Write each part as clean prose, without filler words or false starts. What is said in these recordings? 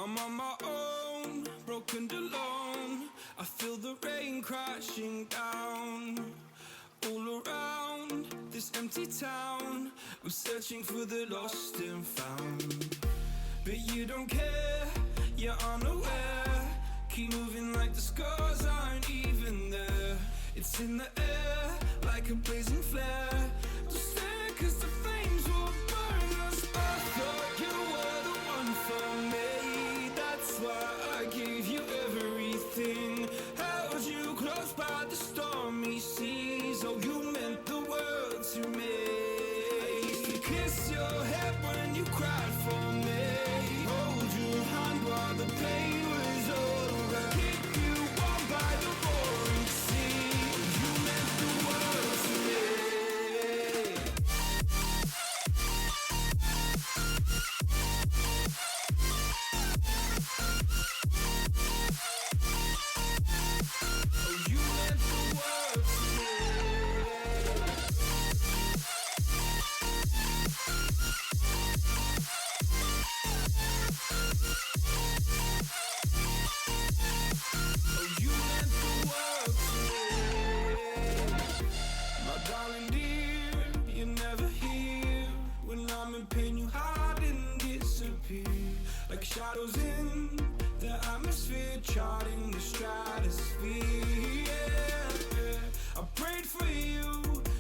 I'm on my own, broken and alone. I feel the rain crashing down all around this empty town. I'm searching for the lost and found, but you don't care, you're unaware. Keep moving like the scars aren't even there. It's in the air like a blazing flare. Don't stare 'cause the flames will burn us. I thought you were the one for me. That's why I gave you everything. Held you close by the stormy seas. Oh, you meant the world to me. I used to kiss your head when you cried for me. Hold your hand while the pain was over. Keep you warm by the roaring sea. You meant the world to me. Oh, you meant the world to me. Oh, you meant the world to me. My darling dear, you're never here. When I'm in pain, you hide and disappear. Like shadows in the atmosphere, charting the stratosphere. Yeah. I prayed for you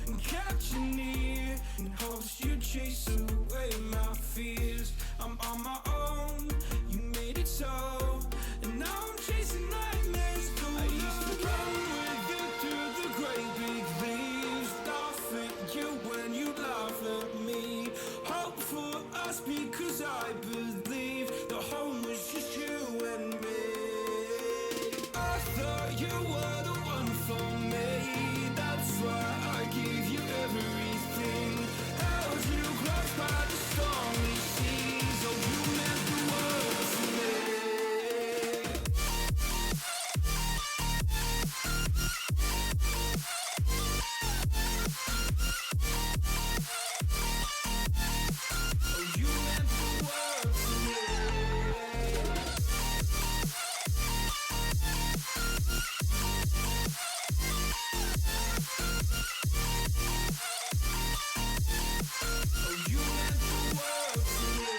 and kept you near in hopes you'd chase away my fears. I'm on my own, you made it so, and now I'm chasing nightmares. I used to run with you through the great big leaves, laugh at you when you laugh at me. Hope for us because I believe the home was just you and me. I thought you were the one for me. That's why I gave you everything. Held you close by the stormy seas. Oh, you meant the world to me. Oh, you meant the world to me. Oh, you meant the world to me.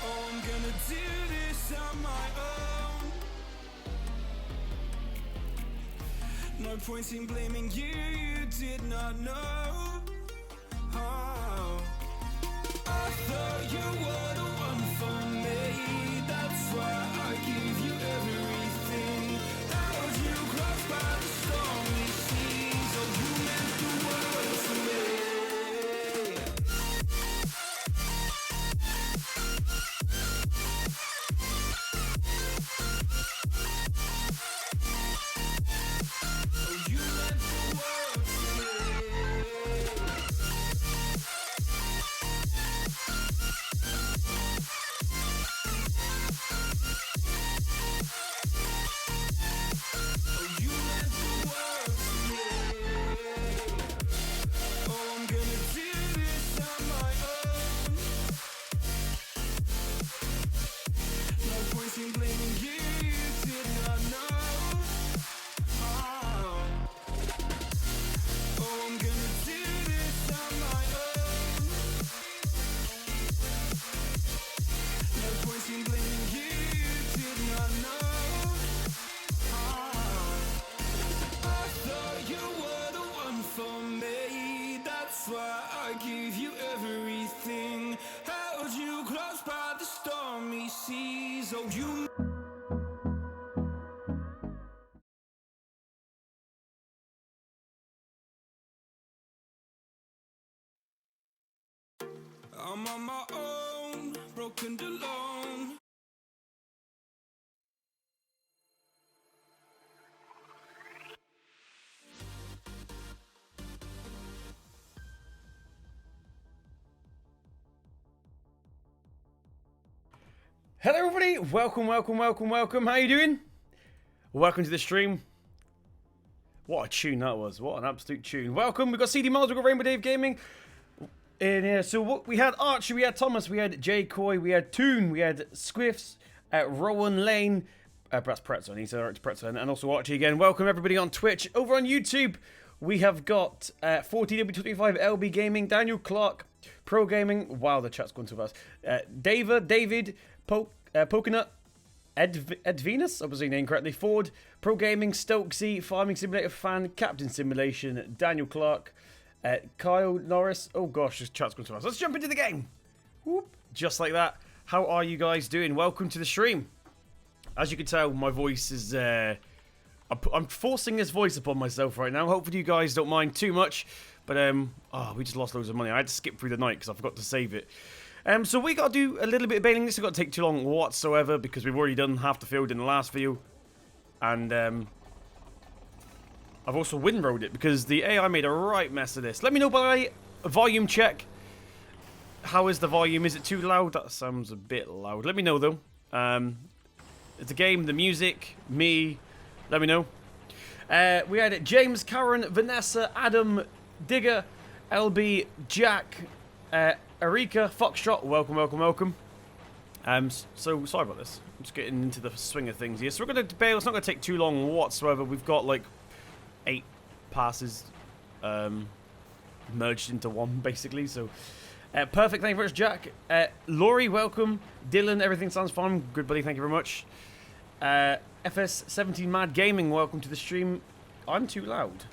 Oh, I'm gonna do this on my own. No point in blaming you, you did not know. Oh, I thought you were the one for me. That's why I gave you everything. Held you close by the stormy seas. Oh, you meant the world to me. Oh, you meant the world to me. Oh, you meant the world to me. Oh, I'm gonna do this on my own. No point in blaming you, you did not know. Oh, I'm gonna do this on my own. No point in blaming you, you did not know. I thought you were the one for me. That's why I gave you everything. Held you close by the stormy seas. Oh, you. I'm on my own, broken and alone. Hello everybody, welcome. How you doing? Welcome to the stream. What a tune that was, what an absolute tune. Welcome, we've got CD Miles, we've got Rainbow Dave Gaming. in here. So what we had Archie, we had Thomas, we had Jay Coy, we had Toon, we had Squiffs, Rowan Lane, perhaps Pretzel, he's Pretzel, and also Archie again. Welcome everybody on Twitch. Over on YouTube, we have got 40W25 LB Gaming, Daniel Clark, Pro Gaming. Wow, the chat's going too fast. David, Pokenut, Ed Venus, I was saying name correctly. Ford, Pro Gaming, Stokesy, Farming Simulator Fan, Captain Simulation, Daniel Clark, Kyle Norris. Oh gosh, this chat's going too fast. Let's jump into the game. Whoop. Just like that. How are you guys doing? Welcome to the stream. As you can tell, my voice is... I'm forcing this voice upon myself right now. Hopefully you guys don't mind too much. But, we just lost loads of money. I had to skip through the night because I forgot to save it. So we got to do a little bit of bailing. This is got to take too long whatsoever because we've already done half the field in the last video. And I've also windrowed it because the AI made a right mess of this. Let me know by volume check. How is the volume? Is it too loud? That sounds a bit loud. Let me know though. It's the game, the music, me. Let me know. We had James, Karen, Vanessa, Adam, Digger, LB, Jack, Erika, Foxtrot. Welcome, welcome, welcome. So sorry about this. I'm just getting into the swing of things here. So we're going to Bale. It's not going to take too long whatsoever. We've got like 8 passes merged into one basically. So perfect. Thank you very much, Jack. Laurie, welcome. Dylan, everything sounds fine. Good buddy. Thank you very much. FS17 Mad Gaming, welcome to the stream. I'm too loud.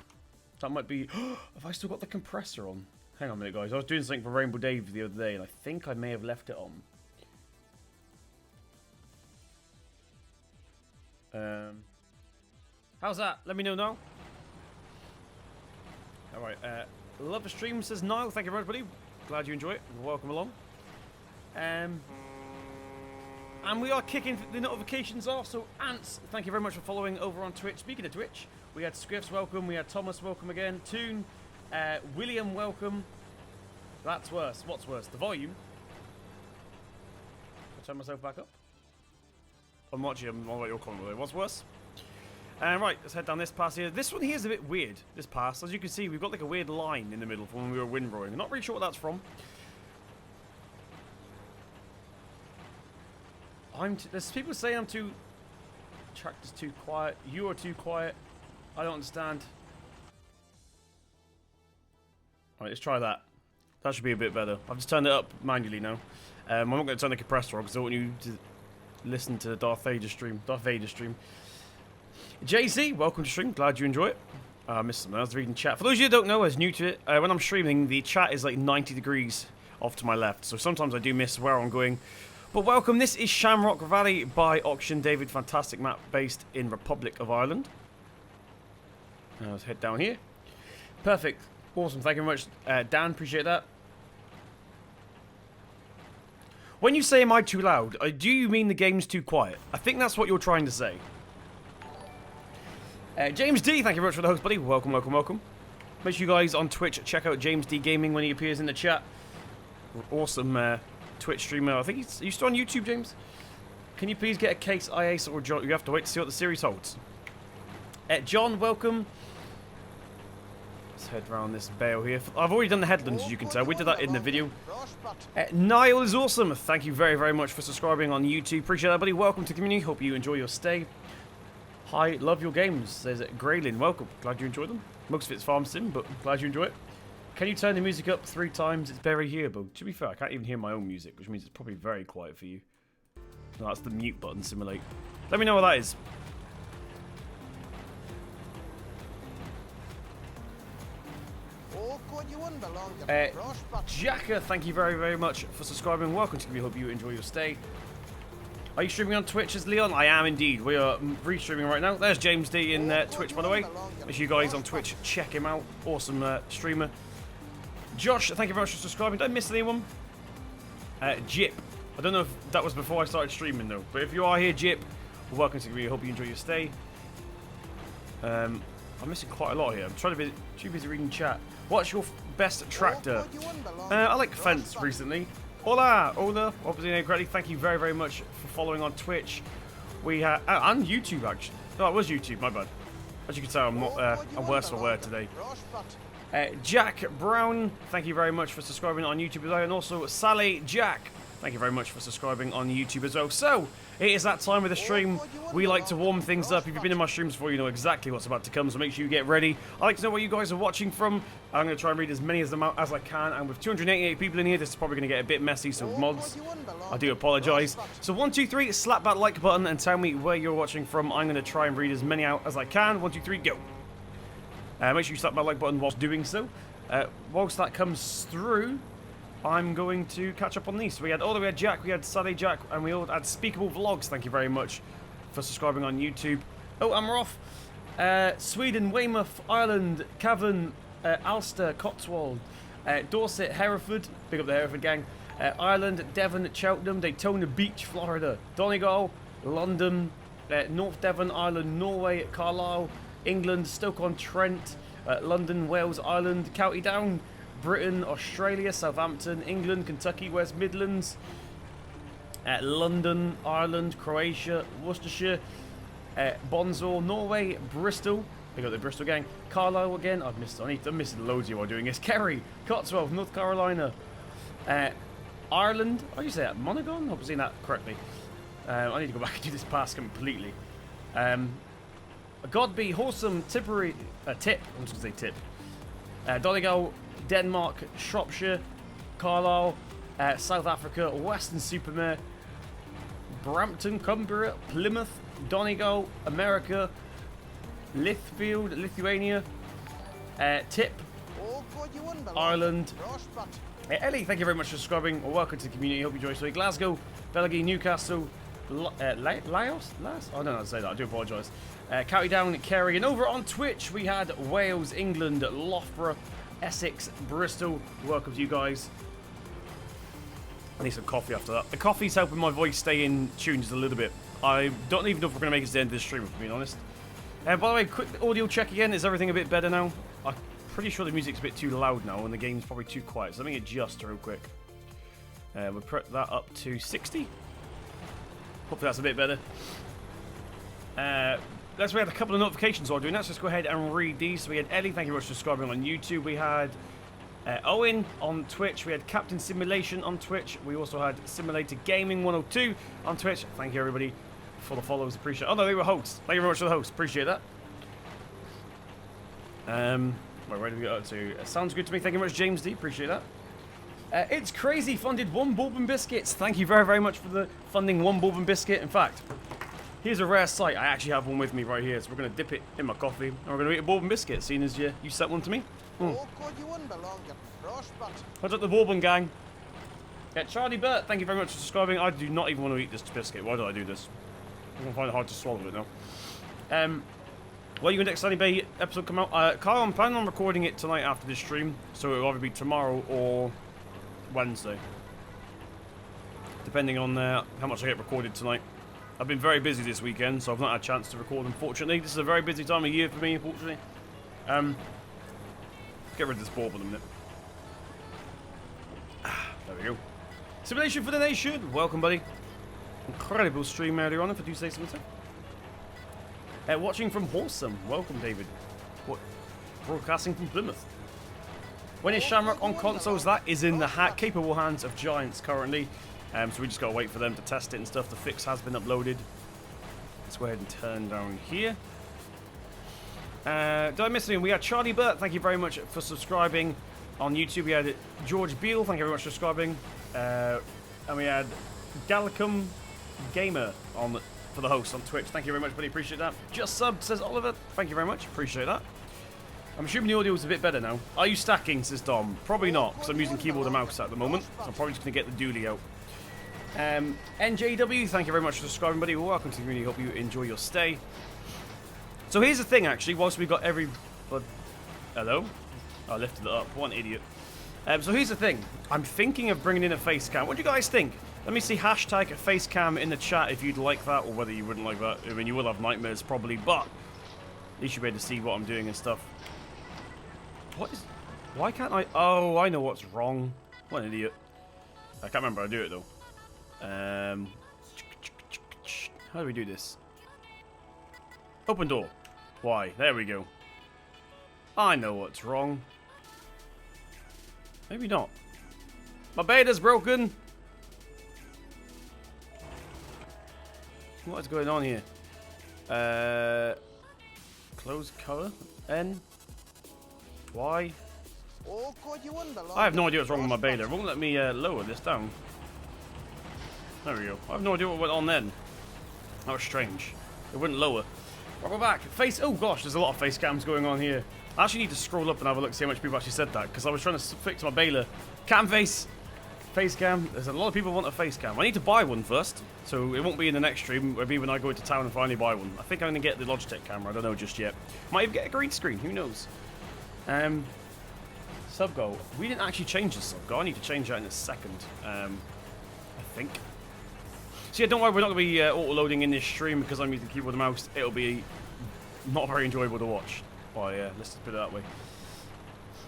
That might be... Have I still got the compressor on? Hang on a minute, guys. I was doing something for Rainbow Dave the other day, and I think I may have left it on. How's that? Let me know now. Alright, love the stream, says Niall. Thank you very much, buddy. Glad you enjoy it. Welcome along. And we are kicking the notifications off, so Ants, thank you very much for following over on Twitch. Speaking of Twitch, we had Scripps, welcome. We had Thomas, welcome again. Toon, William, welcome. That's worse. What's worse? The volume. I'll turn myself back up. I'm watching. I'm on your comment. What's worse? Right, let's head down this pass here. This one here is a bit weird, this pass. As you can see, we've got like a weird line in the middle from when we were windrowing. I'm not really sure what that's from. There's people saying I'm too... Tractor's too quiet. You are too quiet. I don't understand. Alright, let's try that. That should be a bit better. I've just turned it up manually now. I'm not going to turn the compressor on because I want you to listen to the Darth Vader stream. JC, welcome to stream. Glad you enjoy it. I missed something. I was reading chat. For those of you who don't know, as new to it, when I'm streaming, the chat is like 90 degrees off to my left. So sometimes I do miss where I'm going. But welcome, this is Shamrock Valley by OxygenDavid. Fantastic map based in Republic of Ireland. Now let's head down here. Perfect. Awesome. Thank you very much, Dan. Appreciate that. When you say am I too loud, do you mean the game's too quiet? I think that's what you're trying to say. James D, thank you very much for the host, buddy. Welcome, welcome, welcome. Make sure you guys on Twitch check out James D Gaming when he appears in the chat. Awesome Twitch streamer. I think he's... Are you still on YouTube, James? Can you please get a case IAS or John? You have to wait to see what the series holds. John, welcome. Let's head around this Bale here. I've already done the headlands, as you can tell. We did that in the video. Niall is awesome. Thank you very, very much for subscribing on YouTube. Appreciate that, buddy. Welcome to the community. Hope you enjoy your stay. Hi, love your games, says Graylin. Welcome. Glad you enjoy them. Most of it's farm sim, but glad you enjoy it. Can you turn the music up 3 times? It's very hearable. To be fair, I can't even hear my own music, which means it's probably very quiet for you. No, that's the mute button, simulate. Let me know what that is. Jacka, thank you very, very much for subscribing. Welcome to me. Hope you enjoy your stay. Are you streaming on Twitch as Leon? I am indeed. We are re-streaming right now. There's James D in Twitch, by the way. Make sure you guys on Twitch check him out. Awesome streamer. Josh, thank you very much for subscribing. Did I miss anyone? Jip. I don't know if that was before I started streaming, though. But if you are here, Jip, welcome to me. I hope you enjoy your stay. I'm missing quite a lot here. I'm trying to be too busy reading chat. What's your best tractor? I like Fence recently. Hola, obviously correctly. Thank you very, very much for following on Twitch. We have and YouTube actually. No, it was YouTube. My bad. As you can tell, I'm worse for wear today. Jack Brown, thank you very much for subscribing on YouTube as well. And also Sally Jack, thank you very much for subscribing on YouTube as well. So, it is that time of the stream. We like to warm things up. If you've been in my streams before, you know exactly what's about to come, so make sure you get ready. I like to know where you guys are watching from. I'm going to try and read as many of them out as I can, and with 288 people in here, this is probably going to get a bit messy, so mods, I do apologise. So 1, 2, 3, slap that like button and tell me where you're watching from. I'm going to try and read as many out as I can. 1, 2, 3, go. Make sure you slap that like button whilst doing so. Whilst that comes through, I'm going to catch up on these. So we had Jack, we had Sally Jack, and we all had Speakable Vlogs. Thank you very much for subscribing on YouTube. Oh, and we're off. Sweden, Weymouth, Ireland, Cavan, Ulster, Cotswold, Dorset, Hereford. Big up the Hereford gang. Ireland, Devon, Cheltenham, Daytona Beach, Florida, Donegal, London, North Devon, Ireland, Norway, Carlisle, England, Stoke-on-Trent, London, Wales, Ireland, County Down, Britain, Australia, Southampton, England, Kentucky, West Midlands, London, Ireland, Croatia, Worcestershire, Bonsall, Norway, Bristol. They got the Bristol gang. Carlisle again. I'm missing loads of you while doing this. Kerry, Cotswold, North Carolina, Ireland. How do you say that? Monaghan? I hope I'm saying that correctly. I need to go back and do this pass completely. Godby, Horsam, Tipperary, Tip. I'm just gonna say Tip. Donegal, Denmark, Shropshire, Carlisle, South Africa, Western-super-Mare, Brampton, Cumbria, Plymouth, Donegal, America, Lithfield, Lithuania, Tip, Ireland. Ellie, thank you very much for subscribing. Welcome to the community. Hope you enjoy. So Glasgow, Belagie, Newcastle, Laos? I don't know how to say that. I do apologise. County Down, Kerry, and over on Twitch we had Wales, England, Loughborough, Essex, Bristol. Welcome to you guys. I need some coffee after that. The coffee's helping my voice stay in tune just a little bit. I don't even know if we're going to make it to the end of this stream, if I'm being honest. By the way, quick audio check again. Is everything a bit better now? I'm pretty sure the music's a bit too loud now and the game's probably too quiet. So let me adjust real quick. We'll put that up to 60. Hopefully that's a bit better. We had a couple of notifications while doing that, so let's go ahead and read these. So we had Ellie, thank you very much for subscribing on YouTube. We had Owen on Twitch. We had Captain Simulation on Twitch. We also had Simulator Gaming 102 on Twitch. Thank you, everybody, for the follows. Appreciate it. Oh, no, they were hosts. Thank you very much for the hosts. Appreciate that. Where did we go to? Sounds good to me. Thank you very much, James D. Appreciate that. It's Crazy funded 1 bourbon biscuits. Thank you very, very much for the funding 1 bourbon biscuit. In fact, here's a rare sight. I actually have one with me right here, so we're going to dip it in my coffee, and we're going to eat a bourbon biscuit, seeing as you sent one to me. What's up, the bourbon gang? Charlie Burt, thank you very much for subscribing. I do not even want to eat this biscuit. Why did I do this? I'm going to find it hard to swallow it now. Well, you can next Sunny Bay episode come out. Kyle, I'm planning on recording it tonight after this stream, so it'll either be tomorrow or Wednesday, depending on how much I get recorded tonight. I've been very busy this weekend, so I've not had a chance to record, unfortunately. This is a very busy time of year for me, unfortunately. Get rid of this bauble in a minute. There we go. Simulation for the Nation. Welcome, buddy. Incredible stream earlier on, if I do say something. Watching from Horsam. Welcome, David. Broadcasting from Plymouth. When is Shamrock on consoles? That is in the capable hands of giants currently. So we just gotta wait for them to test it and stuff. The fix has been uploaded. Let's go ahead and turn down here. Did I miss anything? We had Charlie Burt, thank you very much for subscribing on YouTube. We had George Beale, thank you very much for subscribing. And we had Gallicum Gamer for the host on Twitch. Thank you very much, buddy. Appreciate that. Just subbed, says Oliver. Thank you very much. Appreciate that. I'm assuming the audio is a bit better now. Are you stacking, says Dom? Probably not, because I'm using keyboard and mouse at the moment. So I'm probably just going to get the dually out. NJW, thank you very much for subscribing, buddy. Welcome to the community. Hope you enjoy your stay. So here's the thing, actually. Whilst we've got hello? I lifted it up. What an idiot. So here's the thing. I'm thinking of bringing in a face cam. What do you guys think? Let me see hashtag face cam in the chat if you'd like that, or whether you wouldn't like that. I mean, you will have nightmares probably, but at least you'll be able to see what I'm doing and stuff. Why can't I? Oh, I know what's wrong. What an idiot. I can't remember how to do it though. How do we do this? Open door. Why? There we go. I know what's wrong. Maybe not. My beta's broken. What is going on here? Close cover. N. Y. I have no idea what's wrong with my beta. It won't let me lower this down. There we go. I have no idea what went on then. That was strange. It wouldn't lower. Right, we're back. Oh gosh, there's a lot of face cams going on here. I actually need to scroll up and have a look to see how much people actually said that, because I was trying to fix my beta. Cam face cam. There's a lot of people want a face cam. I need to buy one first, so it won't be in the next stream. It'll be when I go into town and finally buy one. I think I'm going to get the Logitech camera. I don't know just yet. Might even get a green screen. Who knows? Sub goal. We didn't actually change the sub goal. I need to change that in a second. I think. So yeah, don't worry. We're not going to be auto-loading in this stream because I'm using the keyboard and mouse. It'll be not very enjoyable to watch. But yeah, let's just put it that way.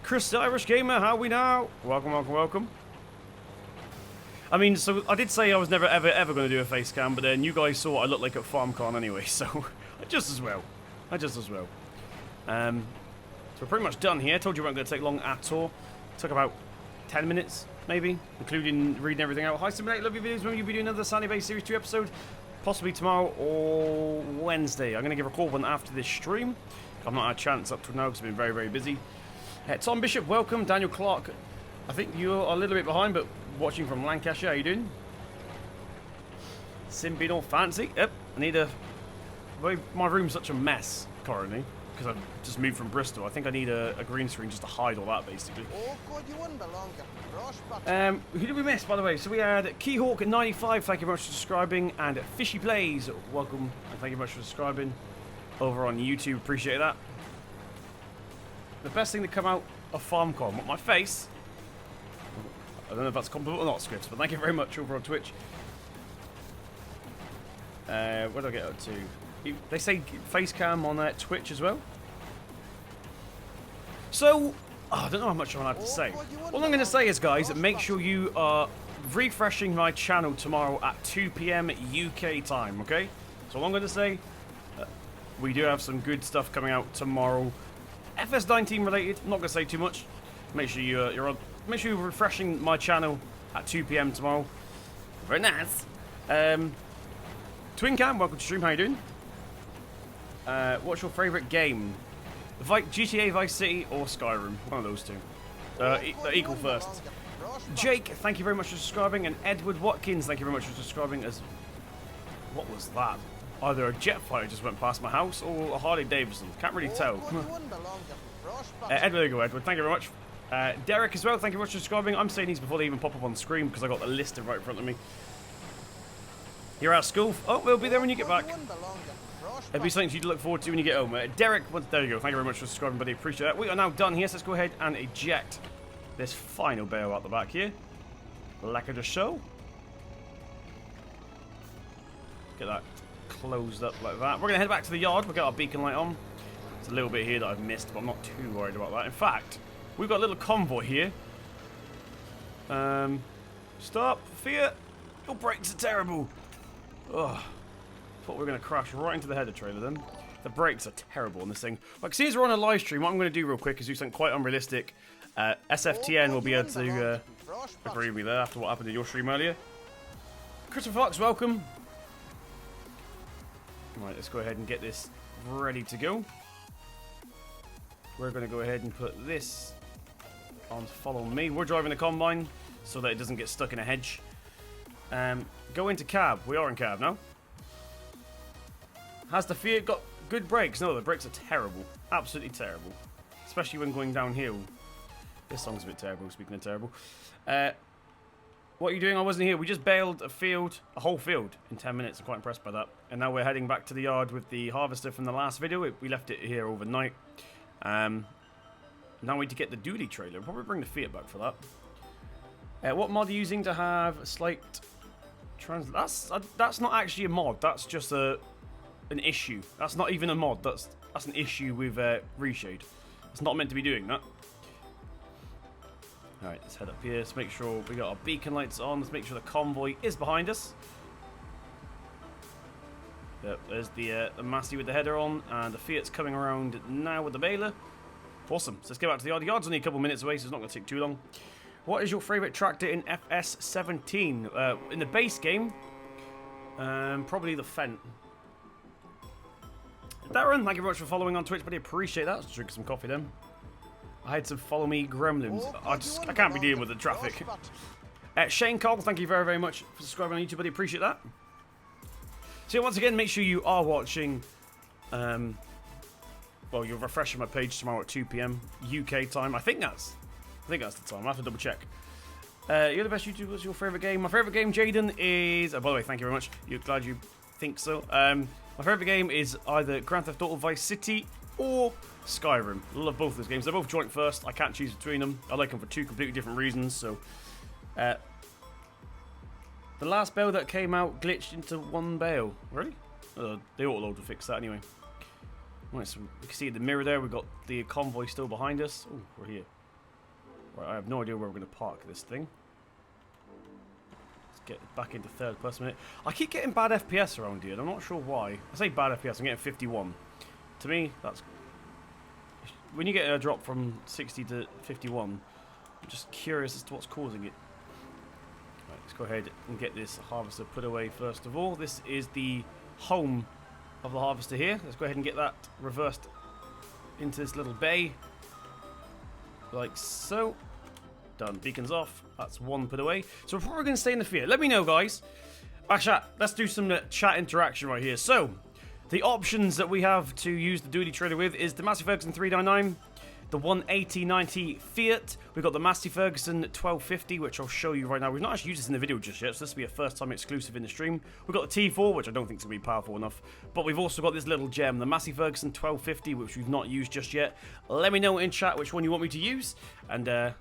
Chris the Irish Gamer, how are we now? Welcome, welcome, welcome. I mean, so I did say I was never ever going to do a face cam, but then you guys saw what I looked like at FarmCon anyway, so just as well. So we're pretty much done here. Told you we weren't going to take long at all. Took about 10 minutes, maybe, including reading everything out. Hi, Simulate, love your videos. When will you be doing another Sunny Bay Series 2 episode? Possibly tomorrow or Wednesday. I'm going to give a call one after this stream. I've not had a chance up to now because I've been very, very busy. Tom Bishop, welcome. Daniel Clark, I think you're a little bit behind, but watching from Lancashire. How you doing? Sim being all fancy. Yep, I need a... My room's such a mess currently because I've just moved from Bristol. I think I need a green screen just to hide all that, basically. Who did we miss, by the way? So we had Keyhawk95, thank you very much for subscribing, and Fishy Plays, welcome, and thank you very much for subscribing over on YouTube. Appreciate that. The best thing to come out of FarmCon, what, my face? I don't know if that's a compliment or not, Scripts, but thank you very much over on Twitch. Where do I get up to? They say face cam on Twitch as well. So, I don't know how much I'm allowed to say. All I'm going to say is, guys, make sure you are refreshing my channel tomorrow at 2 PM UK time, okay? So all I'm going to say, we do have some good stuff coming out tomorrow. FS19 related, I'm not going to say too much. Make sure make sure you're refreshing my channel at 2 PM tomorrow. Very nice. Twin Cam, welcome to stream. How you doing? What's your favourite game? GTA Vice City or Skyrim? One of those two. Equal first. Jake, thank you very much for subscribing, and Edward Watkins, thank you very much for subscribing. As what was that? Either a jet fighter just went past my house or a Harley Davidson. Can't really tell. Edward, there you go, Edward. Thank you very much. Derek as well, thank you very much for subscribing. I'm saying these before they even pop up on the screen because I got the listed right in front of me. You're out of school? Oh, we'll be there when you get back. It'll be something for you to look forward to when you get home. Derek, there you go. Thank you very much for subscribing, buddy. Appreciate that. We are now done here, so let's go ahead and eject this final Bale out the back here. Like of the show. Get that closed up like that. We're going to head back to the yard. We'll get our beacon light on. There's a little bit here that I've missed, but I'm not too worried about that. In fact, we've got a little convoy here. Stop. Fear. Your brakes are terrible. Ugh. Thought we were going to crash right into the header trailer then. The brakes are terrible on this thing. Like, since we're on a live stream, what I'm going to do real quick is do something quite unrealistic. SFTN will be able to agree with me there after what happened in your stream earlier. Christopher Fox, welcome. Right, let's go ahead and get this ready to go. We're going to go ahead and put this on follow me. We're driving the combine so that it doesn't get stuck in a hedge. Go into cab. We are in cab now. Has the Fiat got good brakes? No, the brakes are terrible. Absolutely terrible. Especially when going downhill. This song's a bit terrible, speaking of terrible. What are you doing? I wasn't here. We just baled a whole field in 10 minutes. I'm quite impressed by that. And now we're heading back to the yard with the harvester from the last video. We left it here overnight. Now we need to get the dually trailer. We'll probably bring the Fiat back for that. What mod are you using to have slight that's not actually a mod. That's just an issue. That's not even a mod. That's an issue with Reshade. It's not meant to be doing that. Alright, let's head up here. Let's make sure we got our beacon lights on. Let's make sure the convoy is behind us. Yep, there's the Massey with the header on, and the Fiat's coming around now with the baler. Awesome. So let's get back to the yard. The yard's only a couple minutes away, so it's not going to take too long. What is your favourite tractor in FS17? In the base game, probably the Fent. Darren, thank you very much for following on Twitch, buddy. Appreciate that. Let's drink some coffee then. I had some follow me gremlins. I can't be dealing with the traffic. Shane Cole, thank you very, very much for subscribing on YouTube, buddy. Appreciate that. So once again, make sure you are watching. Well, you're refreshing my page tomorrow at 2 PM UK time. I think that's the time. I have to double check. You're the best YouTuber. What's your favourite game? My favourite game, Jaden, is... Oh, by the way, thank you very much. You're glad you think so. My favourite game is either Grand Theft Auto Vice City or Skyrim. I love both those games. They're both joint first. I can't choose between them. I like them for two completely different reasons. So, the last Bale that came out glitched into one Bale. Really? They auto-load to fix that anyway. Right, so we can see in the mirror there, we've got the convoy still behind us. Oh, we're here. Right, I have no idea where we're going to park this thing. Let's get back into third person minute. I keep getting bad FPS around here, and I'm not sure why. I say bad FPS, I'm getting 51. To me, that's... When you get a drop from 60 to 51, I'm just curious as to what's causing it. Right, let's go ahead and get this harvester put away first of all. This is the home of the harvester here. Let's go ahead and get that reversed into this little bay. Like so. Done. Beacons off. That's one put away. So we're probably going to stay in the field. Let me know, guys. Actually, let's do some chat interaction right here. So, the options that we have to use the dually trailer with is the Massey Ferguson 399, the 180/90 Fiat. We've got the Massey Ferguson 1250, which I'll show you right now. We've not actually used this in the video just yet, so this will be a first time exclusive in the stream. We've got the T4, which I don't think is going to be powerful enough. But we've also got this little gem, the Massey Ferguson 1250, which we've not used just yet. Let me know in chat which one you want me to use. And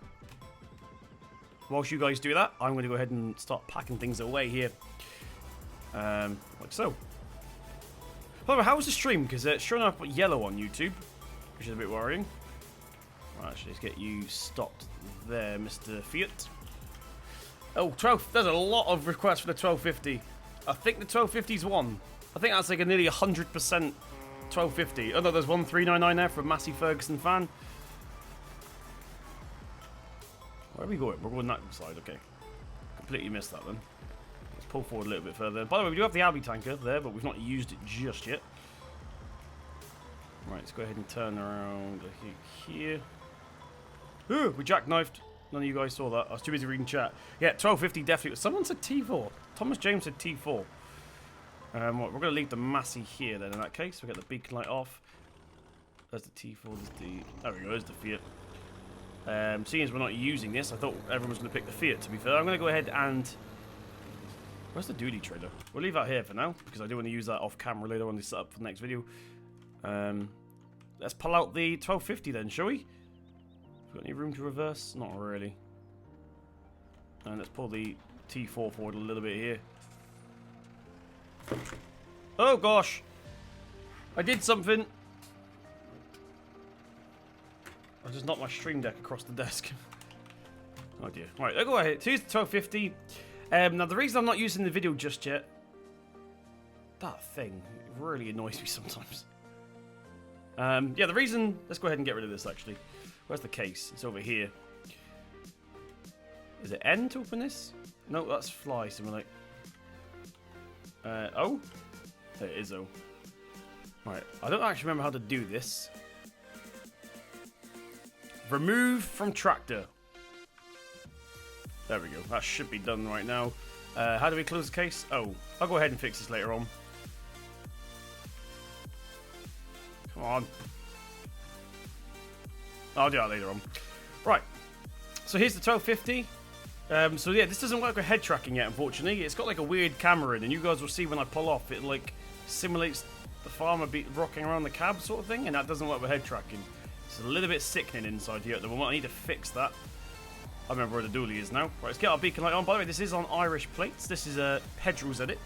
whilst you guys do that, I'm going to go ahead and start packing things away here. Like so. By the way, how was the stream? Because it's showing up yellow on YouTube, which is a bit worrying. Right, actually, let's get you stopped there, Mr. Fiat. Oh, 12. There's a lot of requests for the 1250. I think the 1250's one. I think that's like a nearly 100% 1250. Oh no, there's 1399 there for a Massey Ferguson fan. Where are we going? We're going that side, okay. Completely missed that then. Let's pull forward a little bit further. By the way, we do have the Abbey tanker there, but we've not used it just yet. Right, let's go ahead and turn around here. Ooh, we jackknifed. None of you guys saw that. I was too busy reading chat. Yeah, 1250 definitely. Someone said T4. Thomas James said T4. We're going to leave the Massey here then in that case. We'll get the beacon light off. There's the T4. There's the... There we go. There's the Fiat. Seeing as we're not using this, I thought everyone was going to pick the Fiat, to be fair. I'm going to go ahead and... Where's the duty trailer? We'll leave that here for now, because I do want to use that off camera later when they set up for the next video. Let's pull out the 1250 then, shall we? Got any room to reverse? Not really. And let's pull the T4 forward a little bit here. Oh gosh! I did something! I just knocked my stream deck across the desk. Oh dear. Right, let's go ahead. Here's the 1250. Now the reason I'm not using the video just yet... That thing really annoys me sometimes. Yeah, the reason... Let's go ahead and get rid of this actually. Where's the case? It's over here. Is it N to open this? No, that's fly simulate. O? There it is O. Right, I don't actually remember how to do this. Remove from tractor. There we go. That should be done right now. How do we close the case? Oh, I'll go ahead and fix this later on. Come on. I'll do that later on. Right. So here's the 1250. So yeah, this doesn't work with head tracking yet, unfortunately. It's got like a weird camera in, and you guys will see when I pull off, it like simulates the farmer rocking around the cab sort of thing, and that doesn't work with head tracking. It's a little bit sickening inside here at the moment. I need to fix that. I remember where the dually is now. Right, let's get our beacon light on. By the way, this is on Irish plates. This is a Pedro's edit.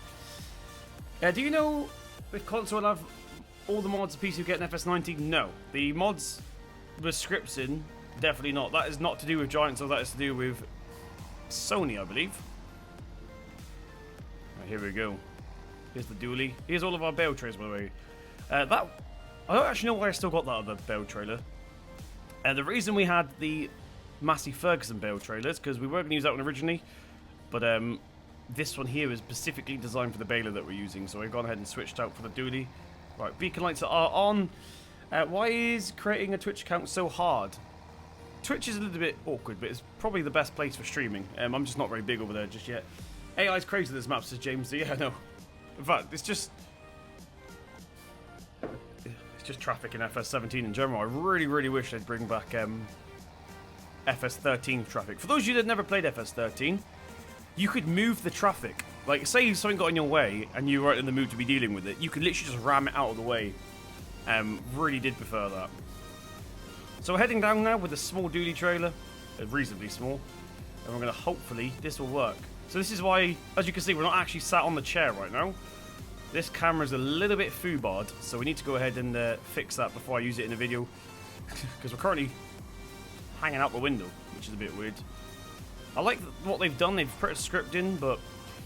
Do you know if console will have all the mods a PC will get in FS19? No. The mods with scripts in, definitely not. That is not to do with Giants, or that is to do with Sony, I believe. Right, here we go. Here's the dually. Here's all of our Bale trailers, by the way. I don't actually know why I still got that other Bale trailer. The reason we had the Massey Ferguson Bale trailers, because we were going to use that one originally, but this one here is specifically designed for the baler that we're using, so we've gone ahead and switched out for the dually. Right, beacon lights are on. Why is creating a Twitch account so hard? Twitch is a little bit awkward, but it's probably the best place for streaming. I'm just not very big over there just yet. AI's crazy this map, says James. So yeah, no. In fact, it's just traffic in FS17 in general. I really, really wish they'd bring back FS13 traffic. For those of you that never played FS13, you could move the traffic. Like, say something got in your way and you weren't in the mood to be dealing with it, you could literally just ram it out of the way. Really did prefer that. So we're heading down now with a small dually trailer, reasonably small, and we're going to hopefully this will work. So this is why, as you can see, we're not actually sat on the chair right now. This camera's a little bit foobarred, so we need to go ahead and fix that before I use it in the video, because we're currently hanging out the window, which is a bit weird. I like what they've done. They've put a script in, but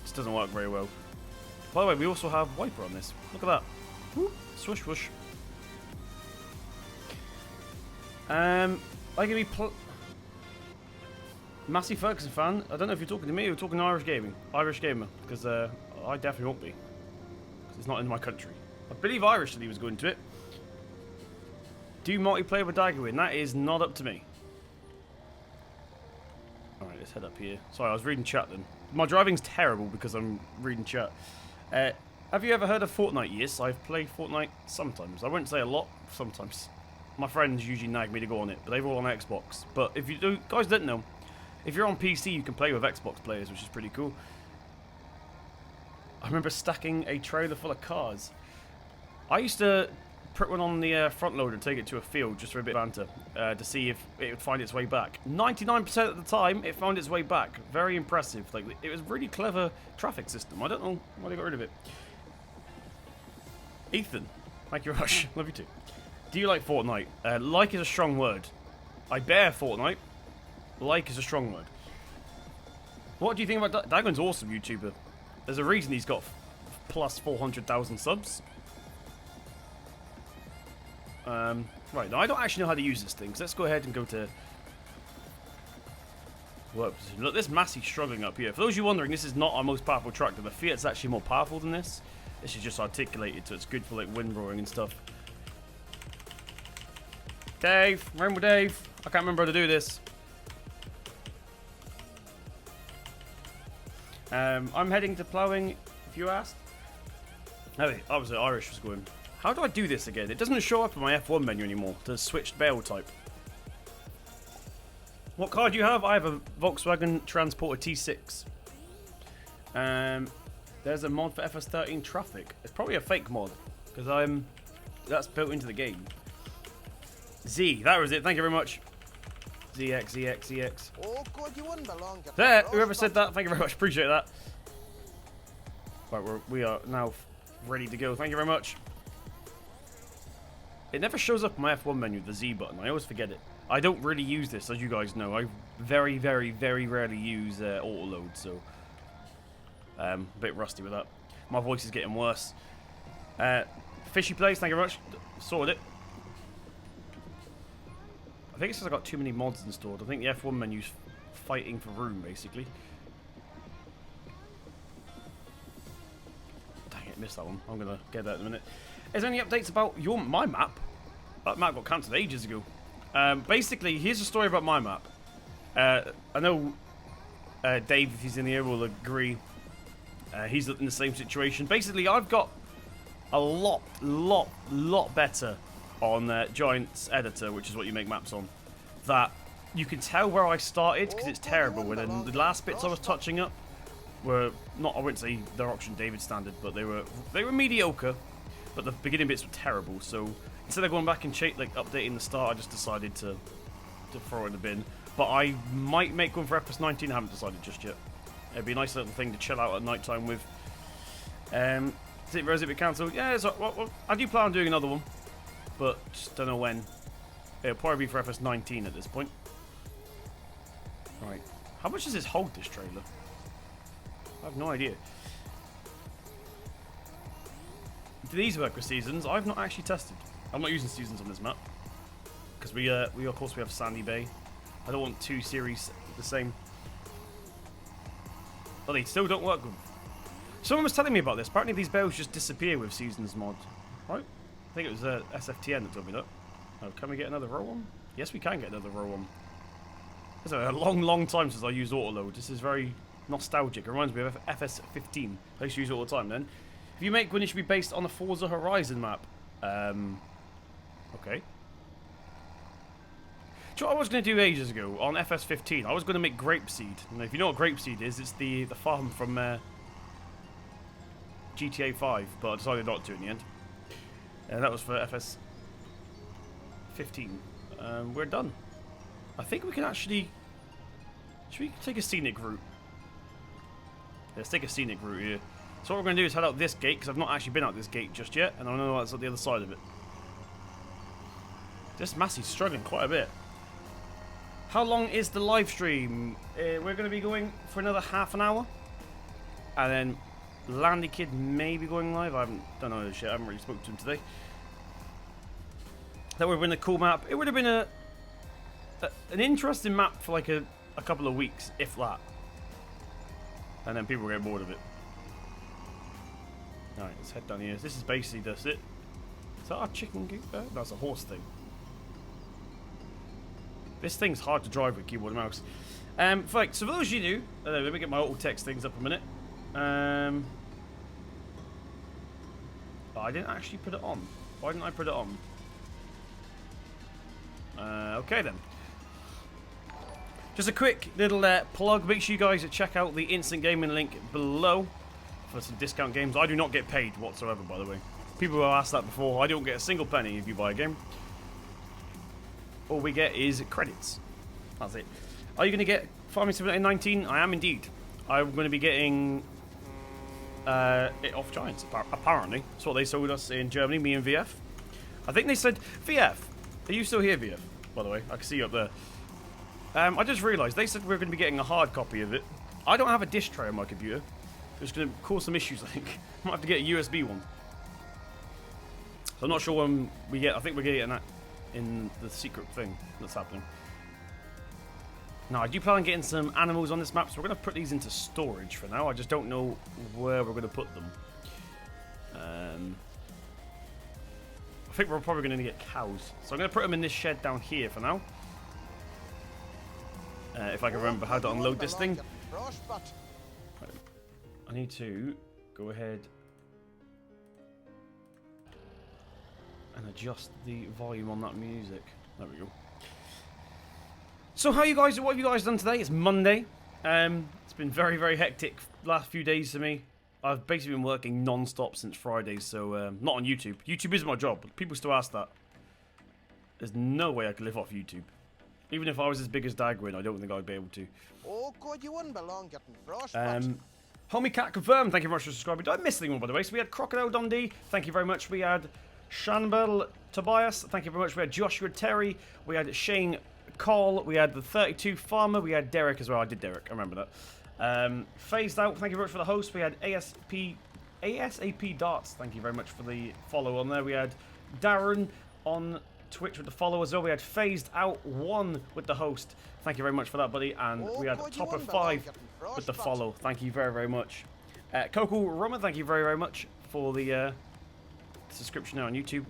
this doesn't work very well. By the way, we also have wiper on this. Look at that. Woo. Swoosh, whoosh. I can be Massey Ferguson fan. I don't know if you're talking to me or talking to Irish gamer, because I definitely won't be, because it's not in my country. I believe Irish said he was going to it. Do multiplayer with Daggerwin? That is not up to me. Alright, let's head up here. Sorry, I was reading chat then. My driving's terrible because I'm reading chat. Have you ever heard of Fortnite? Yes, I've played Fortnite sometimes. I wouldn't say a lot, sometimes. My friends usually nag me to go on it, but they're all on Xbox. But if you do, guys didn't know, if you're on PC, you can play with Xbox players, which is pretty cool. I remember stacking a trailer full of cars. I used to put one on the front loader and take it to a field just for a bit of banter to see if it would find its way back. 99% of the time, it found its way back. Very impressive. Like, it was a really clever traffic system. I don't know why they got rid of it. Ethan, thank you very much. Love you too. Do you like Fortnite? Like is a strong word. I bear Fortnite. Like is a strong word. What do you think about Dagon's awesome YouTuber. There's a reason he's got plus 400,000 subs. Right, now I don't actually know how to use this thing, so let's go ahead and go to work position. Look, this Massey's struggling up here. For those of you wondering, this is not our most powerful tractor. The Fiat's actually more powerful than this. This is just articulated, so it's good for like wind roaring and stuff. Dave, remember Dave? I can't remember how to do this. I'm heading to ploughing, if you asked. Oh, obviously Irish was going. How do I do this again? It doesn't show up in my F1 menu anymore, the switched Bale type. What car do you have? I have a Volkswagen Transporter T6. There's a mod for FS13 traffic. It's probably a fake mod, because that's built into the game. Z, that was it. Thank you very much. ZX. Oh, God, you wouldn't belong to There, whoever said that, thank you very much. Appreciate that. Right, we are now ready to go. Thank you very much. It never shows up in my F1 menu, the Z button. I always forget it. I don't really use this, as you guys know. I very, very, very rarely use auto load, so a bit rusty with that. My voice is getting worse. Fishy Place, thank you very much. Sorted it. I think it's because I got too many mods installed. I think the F1 menu's fighting for room, basically. Dang it, missed that one. I'm going to get that in a minute. Is there any updates about my map? That map got cancelled ages ago. Basically, here's a story about my map. I know Dave, if he's in the air, will agree. He's in the same situation. Basically, I've got a lot better on Giant's editor, which is what you make maps on, that you can tell where I started because it's terrible. And then the last bits I was touching up were not, I wouldn't say they're OxygenDavid standard, but they were mediocre. But the beginning bits were terrible. So instead of going back and updating the start, I just decided to throw it in the bin. But I might make one for FS19. I haven't decided just yet. It'd be a nice little thing to chill out at night time with. Is it been cancelled? Yeah, well, I do plan on doing another one, but just don't know when. It'll probably be for FS19 at this point. Right. How much does this hold, this trailer? I have no idea. Do these work with seasons? I've not actually tested. I'm not using seasons on this map because we of course we have Sandy Bay. I don't want 2 series the same. But they still don't work with. Someone was telling me about this. Apparently these bales just disappear with Seasons mod. Right? I think it was SFTN that told me that. Oh, can we get another row one? Yes, we can get another row one. It's a long time since I used autoload. This is very nostalgic. It reminds me of FS15. I used to use it all the time then. If you make one, it should be based on the Forza Horizon map. Okay. Do you know what I was going to do ages ago on FS15? I was going to make grapeseed. And if you know what grapeseed is, it's the farm from GTA 5, but I decided not to in the end. And that was for FS15. We're done. I think we can actually... Should we take a scenic route? Let's take a scenic route here. So what we're going to do is head out this gate, because I've not actually been out this gate just yet, and I don't know what's on the other side of it. This Massey's struggling quite a bit. How long is the live stream? We're going to be going for another half an hour. And then Landy Kid may be going live. Don't know this shit. I haven't really spoken to him today. That would have been a cool map. It would have been an interesting map for like a couple of weeks, if that. And then people get bored of it. Alright, let's head down here. This is basically just it. Is that our chicken gate there? That's a horse thing. This thing's hard to drive with keyboard and mouse. So for those of you new, let me get my auto text things up a minute. Oh, I didn't actually put it on. Why didn't I put it on? Okay then. Just a quick little plug. Make sure you guys check out the instant gaming link below for some discount games. I do not get paid whatsoever, by the way. People have asked that before. I don't get a single penny if you buy a game. All we get is credits. That's it. Are you going to get Farming Simulator 19? I am indeed. I'm going to be getting it off Giants, apparently. That's what they sold us in Germany, me and VF. I think they said... VF, are you still here, VF? By the way, I can see you up there. I just realised they said we are going to be getting a hard copy of it. I don't have a disk tray on my computer. It's going to cause some issues, I think. I might have to get a USB one. So I'm not sure when we get... I think we're getting that in the secret thing that's happening. Now, I do plan on getting some animals on this map, so we're going to put these into storage for now. I just don't know where we're going to put them. I think we're probably going to get cows. So I'm going to put them in this shed down here for now. If I can remember how to unload this thing. I need to go ahead and adjust the volume on that music. There we go. So what have you guys done today? It's Monday. It's been very, very hectic last few days for me. I've basically been working non-stop since Friday, so not on YouTube. YouTube isn't my job. People still ask that. There's no way I could live off YouTube. Even if I was as big as Dagwin, I don't think I'd be able to. Oh, God, you wouldn't belong getting frostbite. Homie Cat confirmed. Thank you very much for subscribing. Did I miss anyone, by the way? So we had Crocodile Dundee. Thank you very much. We had Shanbel Tobias. Thank you very much. We had Joshua Terry. We had Shane Cole. We had the 32 Farmer. We had Derek as well. I did Derek. I remember that. Phased Out. Thank you very much for the host. We had ASAP Darts. Thank you very much for the follow on there. We had Darren on Twitch with the follow as well. We had Phased Out 1 with the host. Thank you very much for that, buddy. And we had Top of 5 with the follow. Thank you very, very much. Coco Rummer, thank you very, very much for the subscription now on YouTube.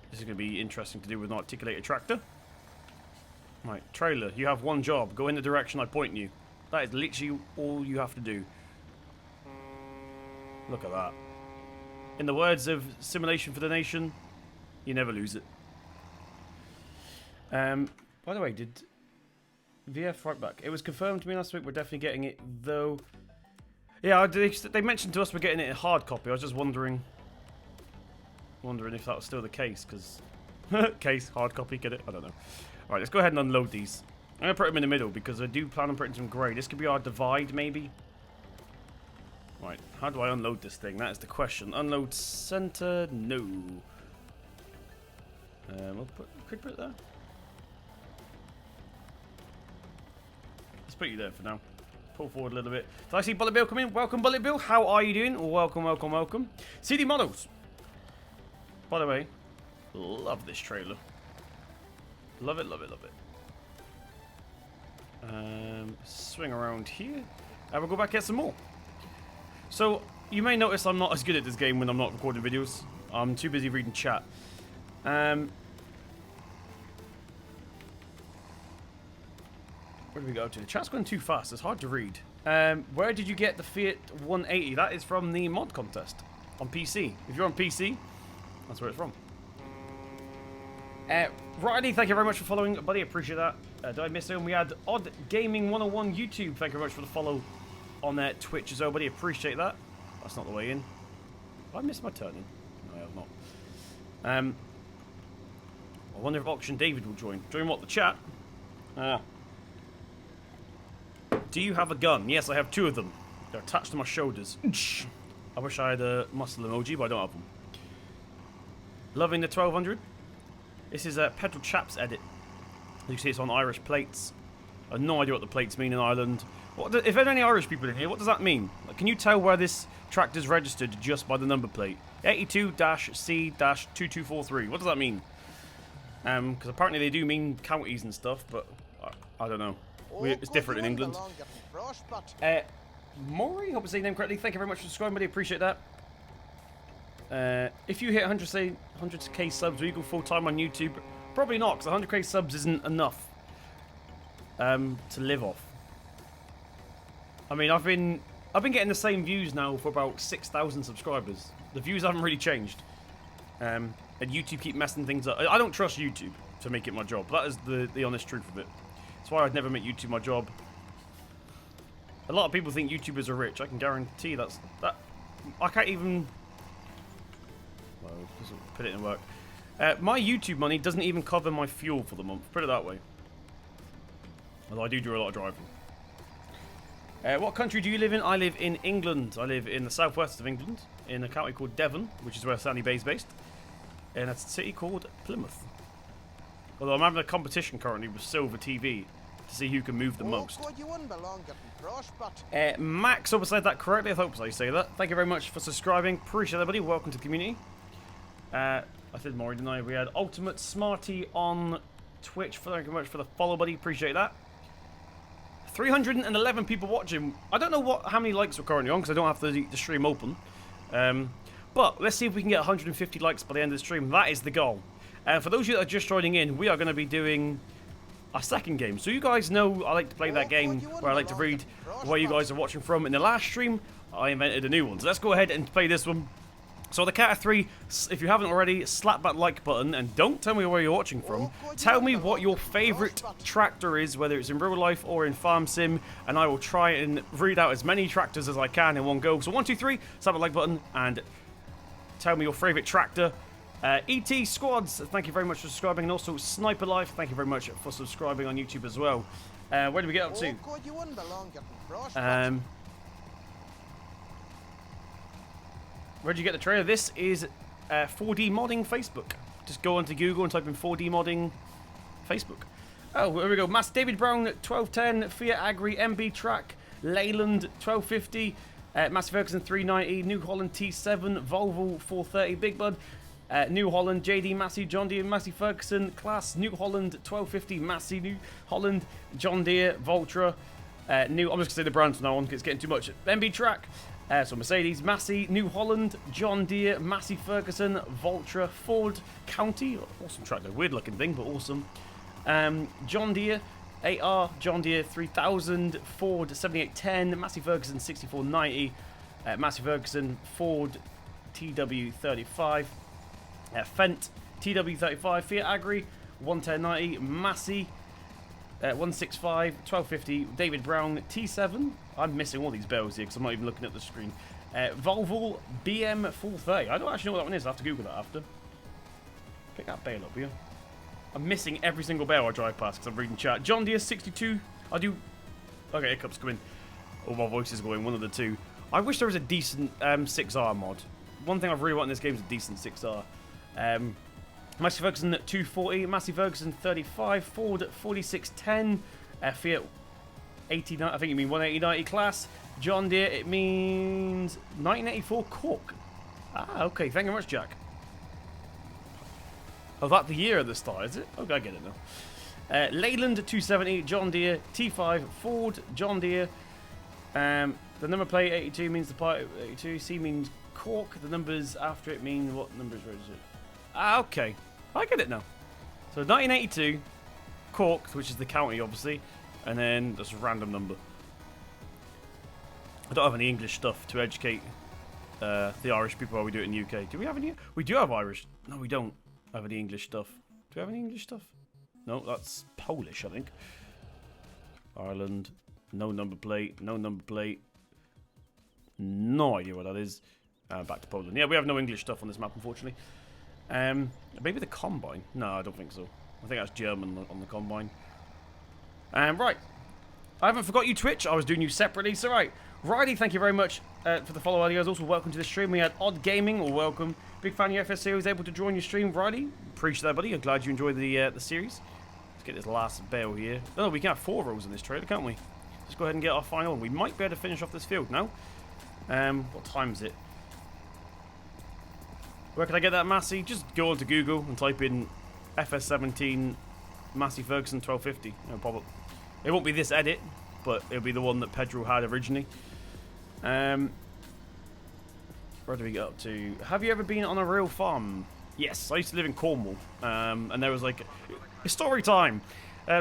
This is going to be interesting to do with an articulated tractor. Right, trailer, you have one job. Go in the direction I point you. That is literally all you have to do. Look at that. In the words of Simulation for the Nation, you never lose it. By the way, did VF right back? It was confirmed to me last week. We're definitely getting it, though. Yeah, they mentioned to us we're getting it in hard copy. I was just wondering if that was still the case, because case hard copy, get it? I don't know. All right, let's go ahead and unload these. I'm gonna put them in the middle because I do plan on putting some grey. This could be our divide, maybe. Right, how do I unload this thing? That is the question. Unload center, no. Could put it there. Let's put you there for now. Pull forward a little bit. Did I see Bullet Bill come in? Welcome, Bullet Bill. How are you doing? Welcome, welcome, welcome. CD Models. By the way, love this trailer. Love it, love it, love it. Swing around here. And we'll go back and get some more. So, you may notice I'm not as good at this game when I'm not recording videos. I'm too busy reading chat. Where do we go to? The chat's going too fast. It's hard to read. Where did you get the Fiat 180? That is from the mod contest on PC. If you're on PC, that's where it's from. Riley, thank you very much for following, buddy. Appreciate that. Did I miss it? We had Odd Gaming 101 YouTube. Thank you very much for the follow on Twitch as well, buddy. Appreciate that. That's not the way in. Have I missed my turn in? No, I have not. I wonder if OxygenDavid will join. Join what? The chat? Do you have a gun? Yes, I have 2 of them. They're attached to my shoulders. I wish I had a muscle emoji, but I don't have them. Loving the 1200. This is a Pedal Chaps edit. You see it's on Irish plates. I have no idea what the plates mean in Ireland. If there are any Irish people in here, what does that mean? Like, can you tell where this tractor's registered just by the number plate? 82-C-2243. What does that mean? Because apparently they do mean counties and stuff, but I don't know. It's different in England. Maury, hope I say your name correctly. Thank you very much for subscribing, buddy. Appreciate that. If you hit 100k subs, will you go full time on YouTube? Probably not, because 100k subs isn't enough to live off. I mean, I've been getting the same views now for about 6,000 subscribers. The views haven't really changed, and YouTube keep messing things up. I don't trust YouTube to make it my job. That is the honest truth of it. That's why I'd never make YouTube my job. A lot of people think YouTubers are rich. I can guarantee that. I can't even. Well, put it in work. My YouTube money doesn't even cover my fuel for the month. Put it that way. Although I do a lot of driving. What country do you live in? I live in England. I live in the southwest of England, in a county called Devon, which is where Sandy Bay is based, in a city called Plymouth. Although I'm having a competition currently with Silver TV to see who can move the most. Max, hope I said that correctly. I hope I say that. Thank you very much for subscribing. Appreciate it, buddy. Welcome to the community. I said more, didn't I? We had Ultimate Smarty on Twitch. Thank you very much for the follow, buddy. Appreciate that. 311 people watching. I don't know how many likes we're currently on because I don't have the stream open. But let's see if we can get 150 likes by the end of the stream. That is the goal. For those of you that are just joining in, we are going to be doing a second game. So you guys know I like to play that game where I like to read where you guys are watching from. In the last stream, I invented a new one. So let's go ahead and play this one. So the count of 3, if you haven't already, slap that like button and don't tell me where you're watching from. Tell me what your favourite tractor is, whether it's in real life or in Farm Sim, and I will try and read out as many tractors as I can in one go. So 1, 2, 3, slap the like button and tell me your favourite tractor. ET Squads, thank you very much for subscribing, and also Sniper Life, thank you very much for subscribing on YouTube as well. Where do we get up to? Where did you get the trailer? This is 4D Modding Facebook. Just go onto Google and type in 4D Modding Facebook. Oh, here we go. David Brown 1210, Fiat Agri MB Track, Leyland 1250, Massey Ferguson 390, New Holland T7, Volvo 430, Big Bud, New Holland JD Massey, John Deere Massey Ferguson, Class New Holland 1250, Massey New Holland, John Deere, Voltra, I'm just going to say the brands from now on because it's getting too much. MB Track. So Mercedes, Massey, New Holland, John Deere, Massey Ferguson, Voltra, Ford, County, awesome tractor, weird looking thing, but awesome. John Deere, 8R, John Deere 3000, Ford 7810, Massey Ferguson 6490, Massey Ferguson, Ford TW35, Fendt TW35, Fiat Agri 11090, Massey 165, 1250, David Brown, T7. I'm missing all these bells here because I'm not even looking at the screen. Volvo BM 430. I don't actually know what that one is. I have to Google that after. Pick that Bale up here. I'm missing every single bell I drive past because I'm reading chat. John Deere 62. I do. Okay, hiccups come in. Oh, my voice is going. One of the two. I wish there was a decent 6R mod. One thing I've really wanted in this game is a decent 6R. Massey Ferguson 240, Massey Ferguson 35, Ford 4610, Fiat 89, I think you mean 18090 class, John Deere, it means 1984 Cork. Ah, okay, thank you very much, Jack. Oh, that's the year of the star, is it? Okay, I get it now. Leyland 270, John Deere, T5, Ford, John Deere. The number plate 82 means the part 82, C means Cork, the numbers after it mean what numbers is it? Ah, okay. I get it now. So 1982, Cork, which is the county obviously, and then just a random number. I don't have any English stuff to educate the Irish people while we do it in the UK. Do we have any? We do have Irish. No, we don't have any English stuff. Do we have any English stuff? No, that's Polish, I think. Ireland, no number plate, no number plate. No idea what that is. Back to Poland. Yeah, we have no English stuff on this map, unfortunately. Maybe the Combine? No, I don't think so. I think that's German on the Combine. Right. I haven't forgot you, Twitch. I was doing you separately. So, right. Riley, thank you very much for the follow, guys. Also, welcome to the stream. We had Odd Gaming, or welcome. Big fan of your FSC. Was able to join your stream, Riley. Appreciate that, buddy. I'm glad you enjoyed the series. Let's get this last bale here. Oh, we can have 4 rows in this trailer, can't we? Let's go ahead and get our final one. We might be able to finish off this field now. What time is it? Where can I get that Massey? Just go onto Google and type in FS17 Massey Ferguson 1250. No problem. It won't be this edit, but it'll be the one that Pedro had originally. Where do we get up to? Have you ever been on a real farm? Yes, I used to live in Cornwall, and there was like a story time.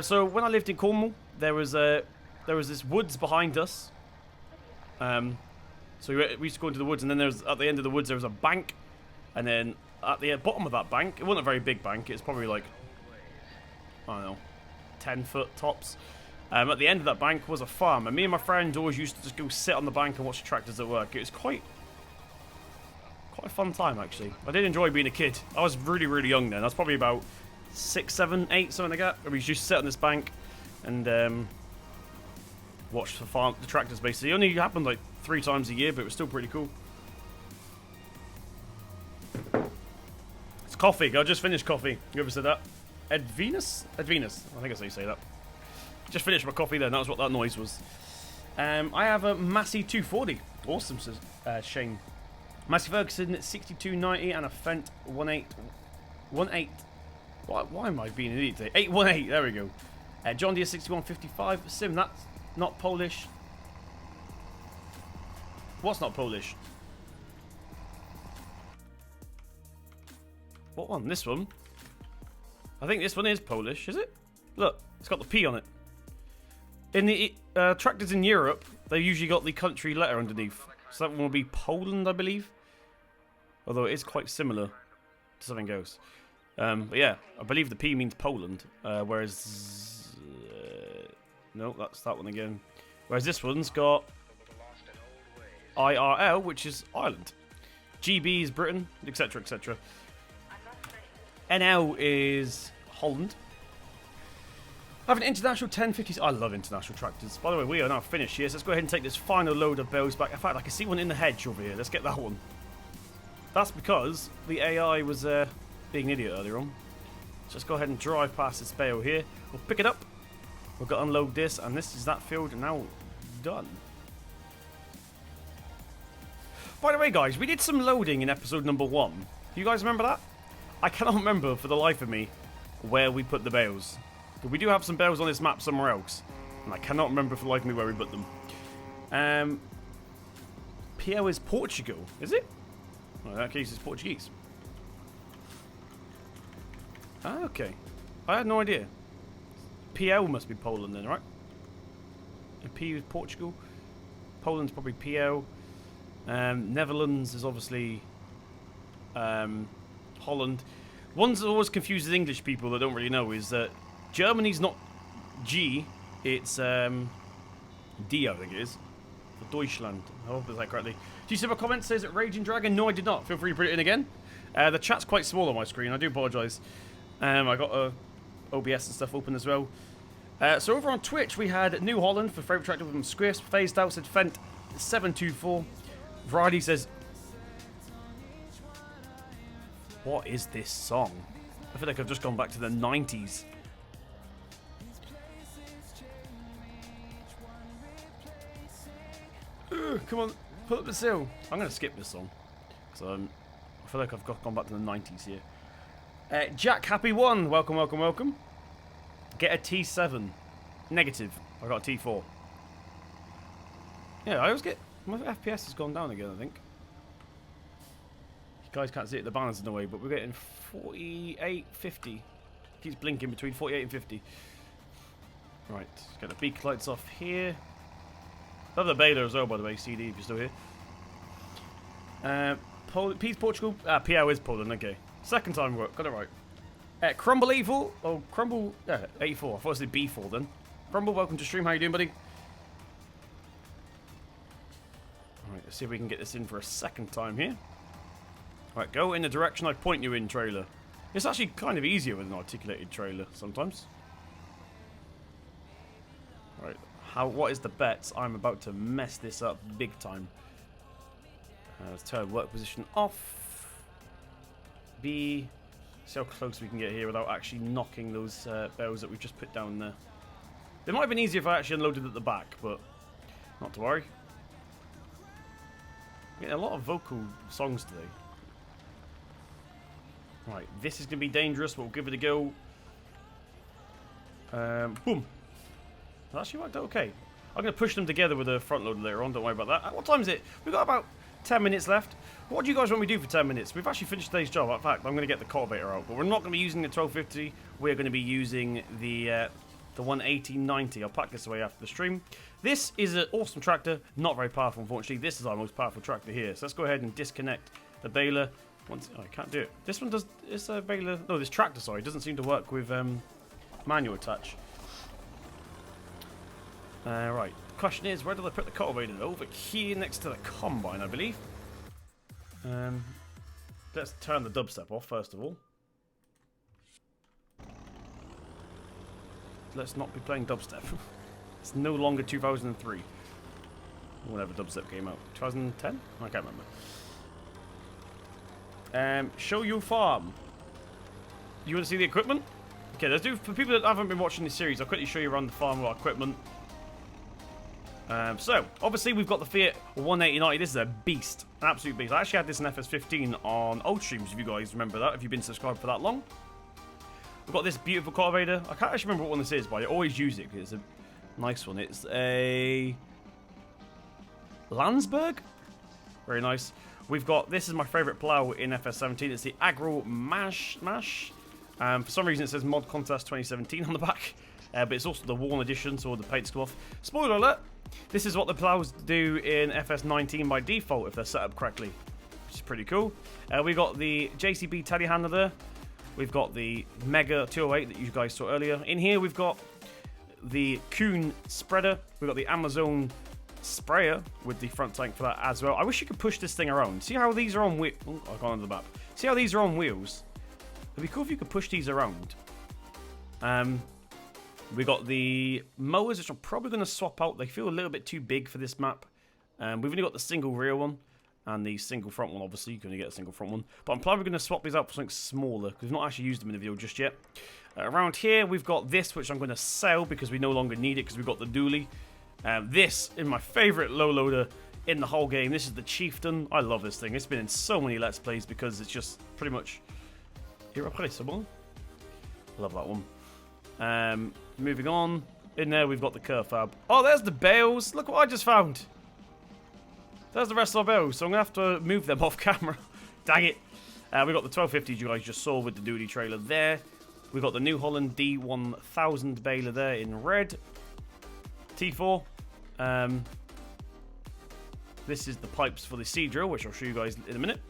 So when I lived in Cornwall, there was this woods behind us. So we used to go into the woods, and then there was at the end of the woods there was a bank, and then at the bottom of that bank, it wasn't a very big bank. It's probably like, I don't know, 10-foot tops. At the end of that bank was a farm, and me and my friends always used to just go sit on the bank and watch the tractors at work. It was quite a fun time, actually. I did enjoy being a kid. I was really, really young then. I was probably about 6, 7, 8, something like that. We used to sit on this bank and watch the tractors, basically. It only happened like 3 times a year, but it was still pretty cool. It's coffee. I just finished coffee. You ever said that? Edvinus? Edvinus. I think that's how you say that. Just finished my coffee then. That was what that noise was. I have a Massey 240. Awesome, says Shane. Massey Ferguson 6290 and a Fent 1818. Why am I being an idiot today? 818. There we go. John Deere 6155. Sim, that's not Polish. What's not Polish? What one? This one? I think this one is Polish, is it? Look, it's got the P on it. In the tractors in Europe, they've usually got the country letter underneath. So that one will be Poland, I believe. Although it is quite similar to something else. But yeah, I believe the P means Poland. Whereas... no, that's that one again. Whereas this one's got IRL, which is Ireland. GB is Britain, etc, etc. NL is Holland. I have an international 1050s. I love international tractors. By the way, we are now finished here, so let's go ahead and take this final load of bales back. In fact, I can see one in the hedge over here. Let's get that one. That's because the AI was being an idiot earlier on. So let's go ahead and drive past this bale here. We'll pick it up. We've got to unload this, and this is that field now done. By the way, guys, we did some loading in episode number 1. Do you guys remember that? I cannot remember for the life of me where we put the bales. But we do have some bales on this map somewhere else, and I cannot remember for the life of me where we put them. PL is Portugal, is it? Well, in that case, it's Portuguese. Ah, okay. I had no idea. PL must be Poland then, right? And P is Portugal. Poland's probably PL. Netherlands is obviously Holland. One that always confuses English people that don't really know is that Germany's not G, it's D, I think it is. For Deutschland. I hope I said that correctly. Do you see my comment says it Raging Dragon? No, I did not. Feel free to put it in again. The chat's quite small on my screen. I do apologise. I got OBS and stuff open as well. So over on Twitch, we had New Holland for favourite tractor from Squiffs. Phased Out said Fent 724. Variety says, what is this song? I feel like I've just gone back to the 90s. Come on, put up the sill. I'm going to skip this song. Because I feel like I've gone back to the 90s here. Jack Happy One, welcome, welcome, welcome. Get a T7. Negative. I got a T4. Yeah, I always get... My FPS has gone down again, I think. You guys can't see it, the banner's in the way, but we're getting 48, 50. Keeps blinking between 48 and 50. Right, get the beak lights off here. Love the Bale as well, by the way, CD, if you're still here. Peace, Portugal. PO is Poland, okay. Second time work, got it right. Crumble 84. Oh, Crumble 84. I thought it was B4 then. Crumble, welcome to stream. How you doing, buddy? Alright, let's see if we can get this in for a second time here. Alright, go in the direction I point you in, trailer. It's actually kind of easier with an articulated trailer sometimes. Right, what is the bets? I'm about to mess this up big time. Let's turn work position off. B. See how close we can get here without actually knocking those bells that we've just put down there. It might have been easier if I actually unloaded at the back, but not to worry. Getting a lot of vocal songs today. Right, this is going to be dangerous, but we'll give it a go. Boom. That actually worked out okay. I'm going to push them together with a front loader later on, don't worry about that. What time is it? We've got about 10 minutes left. What do you guys want me to do for 10 minutes? We've actually finished today's job. In fact, I'm going to get the cultivator out, but we're not going to be using the 1250. We're going to be using the 18090. I'll pack this away after the stream. This is an awesome tractor, not very powerful, unfortunately. This is our most powerful tractor here. So let's go ahead and disconnect the baler. Once, oh, I can't do it. This one does. It's a baler. No, this tractor. Sorry, doesn't seem to work with manual attach. Right. The question is, where did I put the cultivator? Over here next to the combine, I believe. Let's turn the dubstep off first of all. Let's not be playing dubstep. It's no longer 2003. Whenever dubstep came out. 2010? I can't remember. Show your farm. You want to see the equipment? Okay, let's do, for people that haven't been watching this series, I'll quickly show you around the farm with our equipment. So, obviously we've got the Fiat 18090. This is a beast. An absolute beast. I actually had this in FS15 on old streams, if you guys remember that, if you've been subscribed for that long. We've got this beautiful cultivator. I can't actually remember what one this is, but I always use it because it's a nice one. It's a Landsberg. Very nice. We've got, this is my favourite plough in FS17. It's the Agro Mash. For some reason it says Mod Contest 2017 on the back. But it's also the worn edition, so all the paint's come off. Spoiler alert! This is what the ploughs do in FS19 by default if they're set up correctly, which is pretty cool. We've got the JCB telehandler there. We've got the Mega 208 that you guys saw earlier. In here we've got the Kuhn spreader. We've got the Amazon sprayer with the front tank for that as well. I wish you could push this thing around. See how these are on wheels? Oh, I've gone on the map. See how these are on wheels? It'd be cool if you could push these around. We got the mowers, which I'm probably going to swap out. They feel a little bit too big for this map. We've only got the single rear one and the single front one. Obviously, you can only get a single front one. But I'm probably going to swap these out for something smaller because we've not actually used them in the video just yet. Around here, we've got this, which I'm going to sell because we no longer need it because we've got the dually. This is my favourite low loader in the whole game. This is the Chieftain. I love this thing. It's been in so many Let's Plays because it's just pretty much irreplaceable. Love that one. Moving on. In there, we've got the Kerfab. Oh, there's the bales. Look what I just found. There's the rest of our bales, so I'm going to have to move them off camera. Dang it. We've got the 1250s you guys just saw with the duty trailer there. We've got the New Holland D1000 baler there in red. T4. This is the pipes for the seed drill, which I'll show you guys in a minute.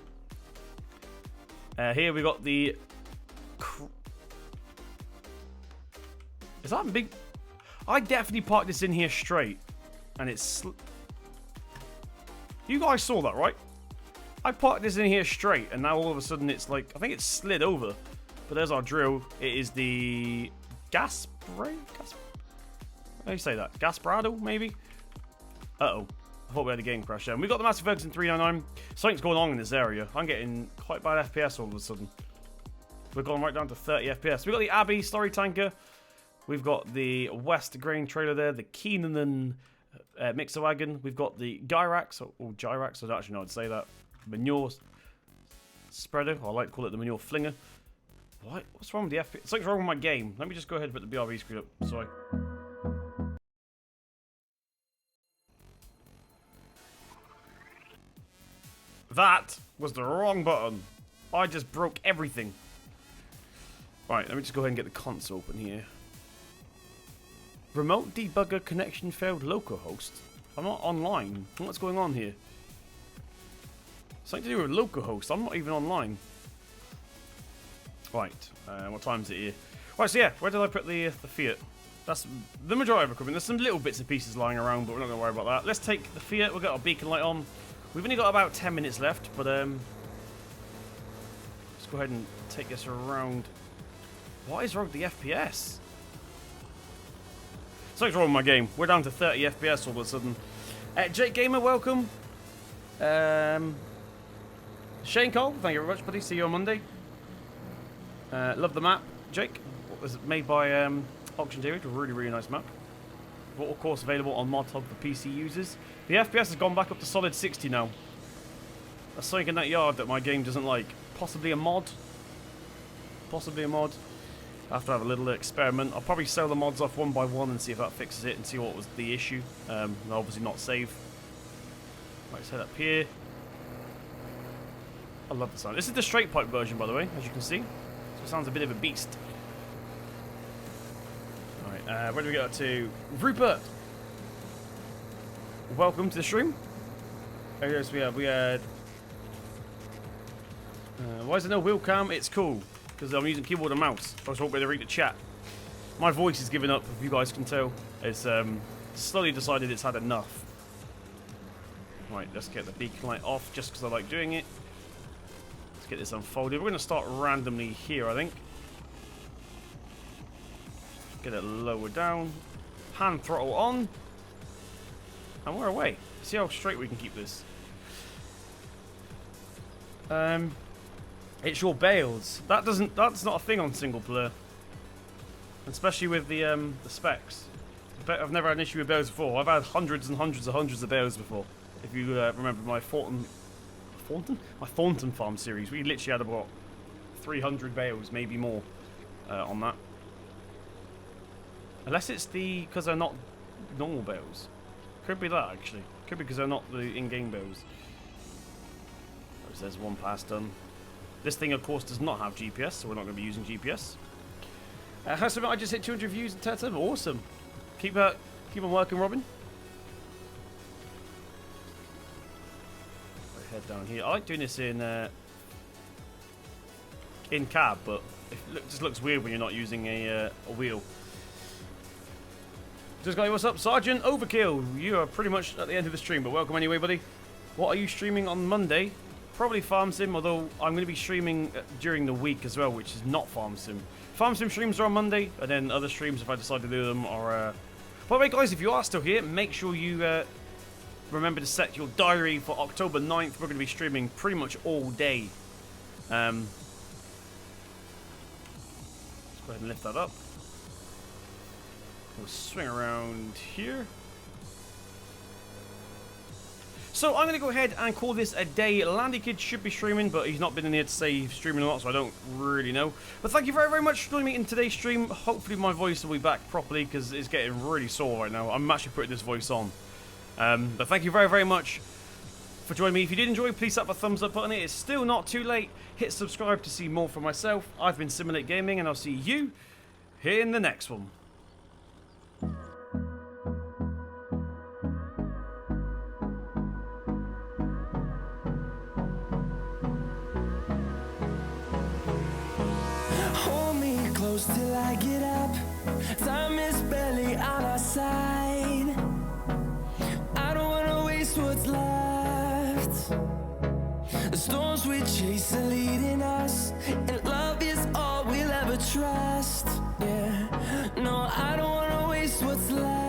Here we got the... Is that big? I definitely parked this in here straight. And it's... You guys saw that, right? I parked this in here straight, and now all of a sudden it's like... I think it's slid over. But there's our drill. It is the... How do you say that? Gasparado, maybe? Uh-oh. I thought we had a game crash there. And we got the Massive Ferguson 399. Something's going on in this area. I'm getting quite bad FPS all of a sudden. We're going right down to 30 FPS. We got the Abbey Story Tanker. We've got the West Grain trailer there. The Keenan mixer wagon. We've got the Gyrax, or Gyrax. I don't actually know how to say that. Manure spreader. I like to call it the manure flinger. What? What's wrong with the FPS? Something's wrong with my game. Let me just go ahead and put the BRB screen up. Sorry. That was the wrong button. I just broke everything. Right, let me just go ahead and get the console open here. Remote debugger connection failed localhost. I'm not online. What's going on here? Something to do with localhost. I'm not even online. Right, what time is it here? Right, so yeah, where did I put the Fiat? That's the majority of equipment. There's some little bits and pieces lying around, but we're not going to worry about that. Let's take the Fiat. We've got our beacon light on. We've only got about 10 minutes left, but let's go ahead and take this around. What is wrong with the FPS? Something's wrong with my game. We're down to 30 FPS all of a sudden. Jake Gamer, welcome. Shane Cole, thank you very much, buddy. See you on Monday. Love the map, Jake. It was made by OxygenDavid. A really, really nice map. Of course, available on ModHub for PC users. The FPS has gone back up to solid 60 now. That's something in that yard that my game doesn't like. Possibly a mod. Possibly a mod. I have to have a little experiment. I'll probably sell the mods off one by one and see if that fixes it and see what was the issue. Obviously not save. Right, let's head up here. I love the sound. This is the straight pipe version, by the way, as you can see. So it sounds a bit of a beast. Alright, where do we go to? Rupert! Welcome to the stream. Yes, we had... why is there no wheel cam? It's cool. Because I'm using keyboard and mouse. I was hoping to read the chat. My voice is giving up, if you guys can tell. It's slowly decided it's had enough. Right, let's get the beacon light off just because I like doing it. Let's get this unfolded. We're going to start randomly here, I think. Get it lower down. Hand throttle on. And we're away. See how straight we can keep this. It's your Bales. That's not a thing on single player. Especially with the specs. I've never had an issue with Bales before. I've had hundreds and hundreds of Bales before. If you remember my Thornton Farm series, we literally had about 300 Bales, maybe more, on that. Unless it's because they're not normal Bales. Could be that, actually. Could be because they're not the in-game Bales. There's one pass done. This thing, of course, does not have GPS, so we're not going to be using GPS. I just hit 200 views in Tetem. Awesome. Keep on working, Robin. Head down here. I like doing this in cab, but it just looks weird when you're not using a wheel. Just guy, what's up, Sergeant Overkill? You are pretty much at the end of the stream, but welcome anyway, buddy. What are you streaming on Monday? Probably Farm Sim, although I'm going to be streaming during the week as well, which is not Farm Sim. Farm Sim streams are on Monday, and then other streams, if I decide to do them, are... By the way, guys, if you are still here, make sure you remember to set your diary for October 9th. We're going to be streaming pretty much all day. Let's go ahead and lift that up. We'll swing around here. So I'm going to go ahead and call this a day. Landy Kid should be streaming, but he's not been in here to say he's streaming or not, so I don't really know. But thank you very, very much for joining me in today's stream. Hopefully my voice will be back properly, because it's getting really sore right now. I'm actually putting this voice on. But thank you very, very much for joining me. If you did enjoy, please tap the thumbs up button. It is still not too late. Hit subscribe to see more from myself. I've been Simulate Gaming, and I'll see you here in the next one. Till I get up, time is barely on our side. I don't wanna waste what's left. The storms we chase are leading us, and love is all we'll ever trust. Yeah, no, I don't wanna waste what's left.